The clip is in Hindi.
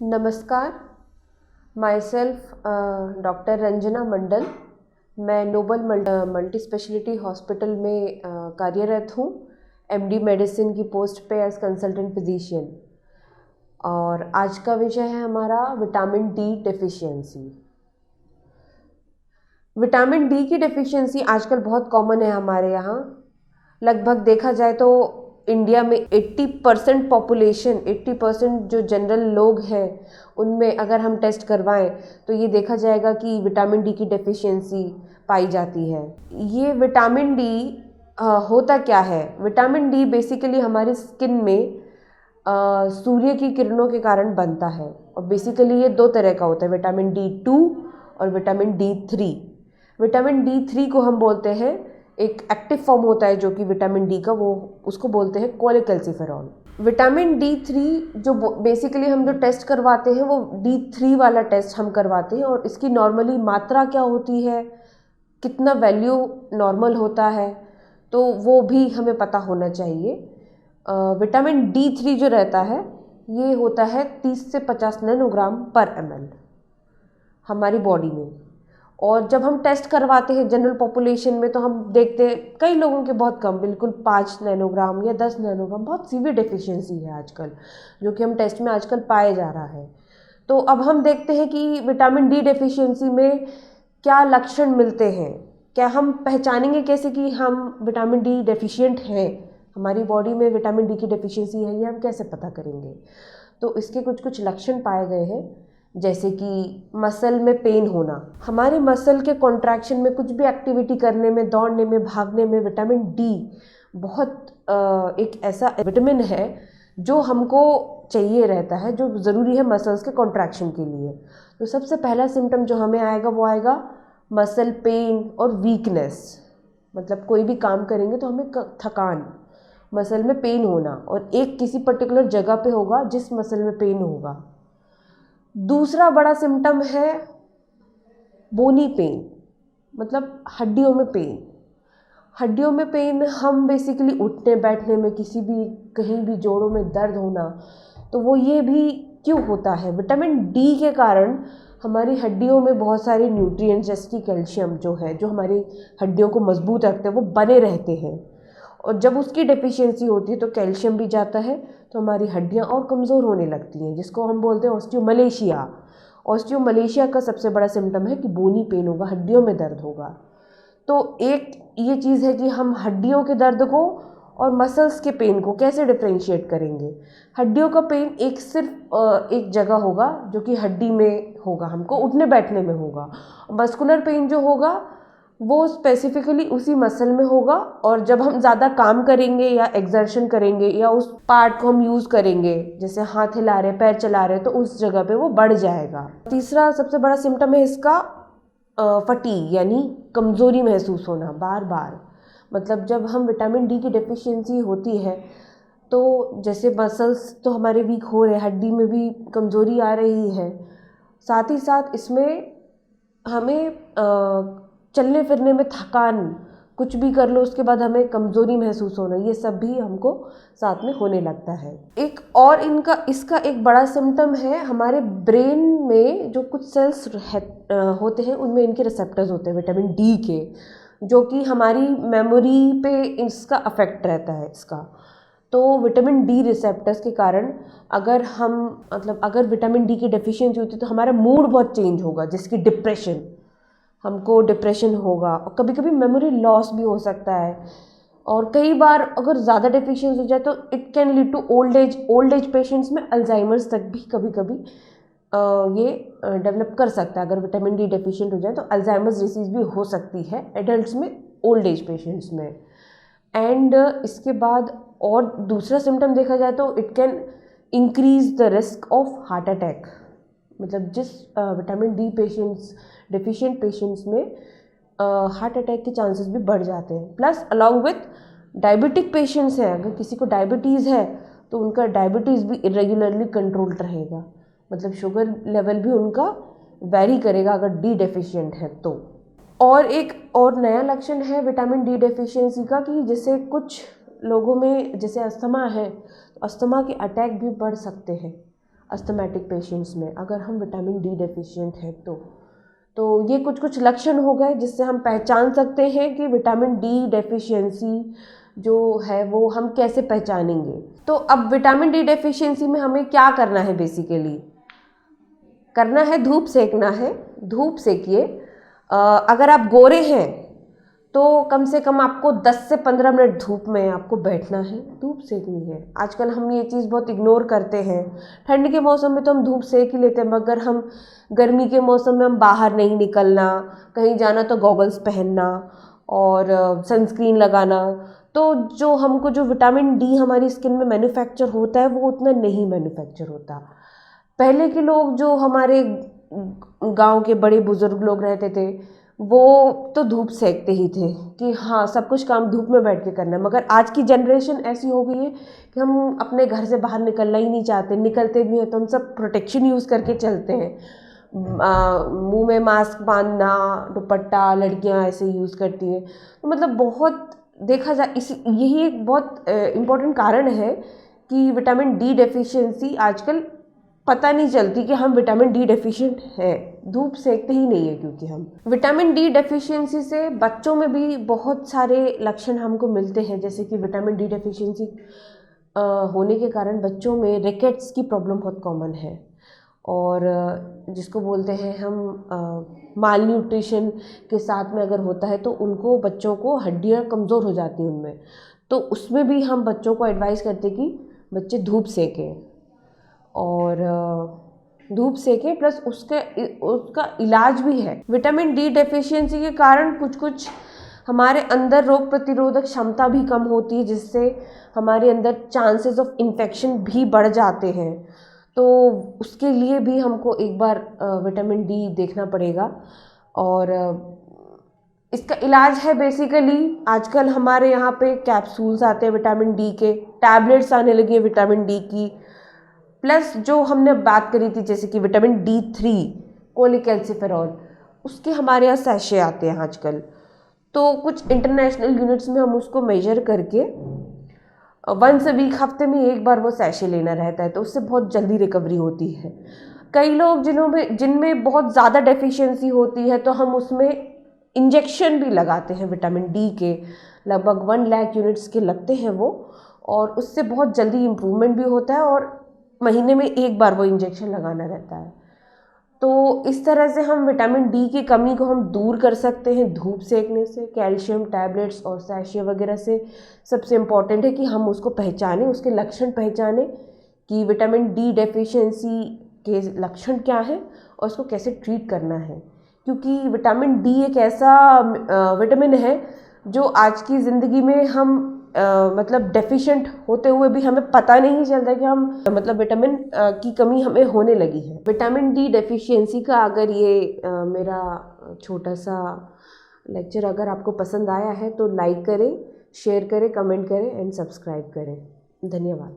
नमस्कार। माई सेल्फ डॉक्टर रंजना मंडल। मैं नोबल मल्टी स्पेशलिटी हॉस्पिटल में कार्यरत हूँ, एमडी मेडिसिन की पोस्ट पे एज कंसल्टेंट फिजिशियन। और आज का विषय है हमारा vitamin D deficiency. Vitamin D की डेफिशिएंसी आजकल बहुत कॉमन है हमारे यहाँ। लगभग देखा जाए तो इंडिया में 80% पॉपुलेशन, 80% जो जनरल लोग हैं उनमें अगर हम टेस्ट करवाएं तो ये देखा जाएगा कि विटामिन डी की डेफिशिएंसी पाई जाती है। ये विटामिन डी होता क्या है? विटामिन डी बेसिकली हमारी स्किन में सूर्य की किरणों के कारण बनता है। और बेसिकली ये दो तरह का होता है, विटामिन D2 और विटामिन D3। विटामिन D3 को हम बोलते हैं, एक एक्टिव फॉर्म होता है जो कि विटामिन डी का, वो उसको बोलते हैं कोलेकैल्सिफेरॉल। विटामिन D3 जो बेसिकली हम जो टेस्ट करवाते हैं वो D3 वाला टेस्ट हम करवाते हैं। और इसकी नॉर्मली मात्रा क्या होती है, कितना वैल्यू नॉर्मल होता है, तो वो भी हमें पता होना चाहिए। विटामिन D3 जो रहता है ये होता है 30 से 50 नैनोग्राम पर ml हमारी बॉडी में। और जब हम टेस्ट करवाते हैं जनरल पॉपुलेशन में तो हम देखते हैं कई लोगों के बहुत कम, बिल्कुल 5 नैनोग्राम या 10 नैनोग्राम, बहुत सीवियर डेफिशिएंसी है आजकल जो कि हम टेस्ट में आजकल पाया जा रहा है। तो अब हम देखते हैं कि विटामिन डी डेफिशिएंसी में क्या लक्षण मिलते हैं, क्या हम पहचानेंगे कैसे कि हम विटामिन डी डेफिशिएंट हैं, हमारी बॉडी में विटामिन डी की डेफिशिएंसी है, ये हम कैसे पता करेंगे? तो इसके कुछ कुछ लक्षण पाए गए हैं, जैसे कि मसल में पेन होना। हमारे मसल के कॉन्ट्रैक्शन में, कुछ भी एक्टिविटी करने में, दौड़ने में, भागने में विटामिन डी बहुत एक ऐसा विटामिन है जो हमको चाहिए रहता है, जो ज़रूरी है मसल्स के कॉन्ट्रैक्शन के लिए। तो सबसे पहला सिम्टम जो हमें आएगा वो आएगा मसल पेन और वीकनेस। मतलब कोई भी काम करेंगे तो हमें थकान, मसल में पेन होना, और एक किसी पर्टिकुलर जगह पे होगा जिस मसल में पेन होगा। दूसरा बड़ा सिम्टम है बोनी पेन, मतलब हड्डियों में पेन। हड्डियों में पेन हम बेसिकली उठने बैठने में, किसी भी कहीं भी जोड़ों में दर्द होना, तो वो ये भी क्यों होता है? विटामिन डी के कारण हमारी हड्डियों में बहुत सारे न्यूट्रिएंट्स जैसे कि कैल्शियम जो है, जो हमारी हड्डियों को मजबूत रखते हैं, वो बने रहते हैं। और जब उसकी डेफिशिएंसी होती है तो कैल्शियम भी जाता है, तो हमारी हड्डियां और कमज़ोर होने लगती हैं, जिसको हम बोलते हैं ऑस्टियोमलेशिया। ऑस्टियोमलेशिया का सबसे बड़ा सिम्टम है कि बोनी पेन होगा, हड्डियों में दर्द होगा। तो एक ये चीज़ है कि हम हड्डियों के दर्द को और मसल्स के पेन को कैसे डिफ्रेंशिएट करेंगे। हड्डियों का पेन एक सिर्फ एक जगह होगा जो कि हड्डी में होगा, हमको उठने बैठने में होगा। मस्कुलर पेन जो होगा वो स्पेसिफिकली उसी मसल में होगा, और जब हम ज़्यादा काम करेंगे या एक्सर्शन करेंगे या उस पार्ट को हम यूज़ करेंगे, जैसे हाथ हिला रहे, पैर चला रहे, तो उस जगह पे वो बढ़ जाएगा। तीसरा सबसे बड़ा सिम्टम है इसका फटीग, यानी कमज़ोरी महसूस होना बार बार। मतलब जब हम विटामिन डी की डेफिशिएंसी होती है तो जैसे मसल्स तो हमारे वीक हो रहे हैं, हड्डी में भी कमज़ोरी आ रही है, साथ ही साथ इसमें हमें चलने फिरने में थकान, कुछ भी कर लो उसके बाद हमें कमज़ोरी महसूस होना, ये सब भी हमको साथ में होने लगता है। एक और इसका एक बड़ा सिम्टम है, हमारे ब्रेन में जो कुछ सेल्स होते हैं उनमें इनके रिसेप्टर्स होते हैं विटामिन डी के, जो कि हमारी मेमोरी पे इसका अफेक्ट रहता है इसका। तो विटामिन डी रिसेप्टर्स के कारण अगर विटामिन डी की डेफिशिएंसी होती है तो हमारा मूड बहुत चेंज होगा, जिसकी डिप्रेशन, हमको डिप्रेशन होगा, और कभी कभी मेमोरी लॉस भी हो सकता है। और कई बार अगर ज़्यादा डेफिशिएंसी हो जाए तो it can lead to old age patients में अल्जाइमर्स तक भी कभी कभी ये डेवलप कर सकता है। अगर विटामिन डी डेफिशिएंट हो जाए तो अल्जाइमर्स डिसीज़ भी हो सकती है एडल्ट्स में, ओल्ड एज पेशेंट्स में। एंड इसके बाद और दूसरा सिम्टम देखा जाए तो it can increase the risk of heart attack. मतलब जिस विटामिन डी डेफिशिएंट पेशेंट्स में हार्ट अटैक के चांसेस भी बढ़ जाते हैं। Plus along with diabetic patients हैं, अगर किसी को डायबिटीज़ है तो उनका डायबिटीज़ भी इरेगुलरली कंट्रोल्ड रहेगा, मतलब शुगर लेवल भी उनका वेरी करेगा अगर डी डेफिशिएंट है तो। और एक और नया लक्षण है विटामिन डी डेफिशिएंसी का कि जैसे कुछ लोगों में जैसे अस्थमा है, तो अस्थमा के अटैक भी बढ़ सकते हैं अस्थमेटिक पेशेंट्स में अगर हम विटामिन डी डेफिशिएंट हैं तो ये कुछ कुछ लक्षण हो गए जिससे हम पहचान सकते हैं कि विटामिन डी डेफिशिएंसी जो है वो हम कैसे पहचानेंगे। तो अब विटामिन डी डेफिशिएंसी में हमें क्या करना है, बेसिकली करना है धूप सेकना है। धूप सेकिए। अगर आप गोरे हैं तो कम से कम आपको 10 से 15 मिनट धूप में आपको बैठना है, धूप सेकनी है। आजकल हम ये चीज़ बहुत इग्नोर करते हैं। ठंड के मौसम में तो हम धूप सेक ही लेते हैं, मगर हम गर्मी के मौसम में हम बाहर नहीं निकलना, कहीं जाना तो गॉगल्स पहनना और सनस्क्रीन लगाना। तो जो हमको जो विटामिन डी हमारी स्किन में मैन्युफैक्चर होता है वो उतना नहीं मैन्युफैक्चर होता। पहले के लोग जो हमारे गांव के बड़े बुजुर्ग लोग रहते थे वो तो धूप सेकते ही थे कि हाँ सब कुछ काम धूप में बैठ के करना है। मगर आज की जनरेशन ऐसी हो गई है कि हम अपने घर से बाहर निकलना ही नहीं चाहते, निकलते भी हैं तो हम सब प्रोटेक्शन यूज़ करके चलते हैं। मुंह में मास्क बांधना, दुपट्टा लड़कियां ऐसे यूज़ करती हैं। तो मतलब बहुत देखा जाए यही एक बहुत इम्पोर्टेंट कारण है कि विटामिन डी डेफिशिएंसी आजकल पता नहीं चलती कि हम विटामिन डी डेफिशिएंट हैं, धूप सेकते ही नहीं है। क्योंकि हम विटामिन डी डेफिशिएंसी से बच्चों में भी बहुत सारे लक्षण हमको मिलते हैं, जैसे कि विटामिन डी डेफिशिएंसी होने के कारण बच्चों में रिकेट्स की प्रॉब्लम बहुत कॉमन है और जिसको बोलते हैं हम माल न्यूट्रिशन के साथ में अगर होता है तो उनको बच्चों को हड्डियाँ कमज़ोर हो जाती हैं उनमें। तो उसमें भी हम बच्चों को एडवाइस करते कि बच्चे धूप सेकें और धूप सेकें, प्लस उसका इलाज भी है। विटामिन डी डेफिशिएंसी के कारण कुछ कुछ हमारे अंदर रोग प्रतिरोधक क्षमता भी कम होती है, जिससे हमारे अंदर चांसेस ऑफ इन्फेक्शन भी बढ़ जाते हैं। तो उसके लिए भी हमको एक बार विटामिन डी देखना पड़ेगा। और इसका इलाज है बेसिकली आजकल हमारे यहाँ पे कैप्सूल्स आते हैं विटामिन डी के, टैबलेट्स आने लगी है विटामिन डी की, प्लस जो हमने बात करी थी जैसे कि विटामिन D3 कोलिकैल्सिफेरॉल, उसके हमारे यहाँ सैशे आते हैं आजकल। तो कुछ इंटरनेशनल यूनिट्स में हम उसको मेजर करके वंस अ वीक, हफ्ते में एक बार वो सैशे लेना रहता है, तो उससे बहुत जल्दी रिकवरी होती है। कई लोग जिनमें बहुत ज़्यादा डेफिशिएंसी होती है तो हम उसमें इंजेक्शन भी लगाते हैं विटामिन डी के, लगभग 1 लाख यूनिट्स के लगते हैं वो, और उससे बहुत जल्दी इम्प्रूवमेंट भी होता है और महीने में एक बार वो इंजेक्शन लगाना रहता है। तो इस तरह से हम विटामिन डी की कमी को हम दूर कर सकते हैं धूप सेकने से, कैल्शियम टैबलेट्स और सैशे वगैरह से। सबसे इम्पॉर्टेंट है कि हम उसको पहचानें, उसके लक्षण पहचानें कि विटामिन डी डेफिशिएंसी के लक्षण क्या है और उसको कैसे ट्रीट करना है। क्योंकि विटामिन डी एक ऐसा विटामिन है जो आज की ज़िंदगी में हम मतलब डेफिशिएंट होते हुए भी हमें पता नहीं चलता कि हम मतलब विटामिन की कमी हमें होने लगी है। विटामिन डी डेफिशिएंसी का अगर ये मेरा छोटा सा लेक्चर अगर आपको पसंद आया है तो लाइक करें, शेयर करें, कमेंट करें एंड सब्सक्राइब करें। धन्यवाद।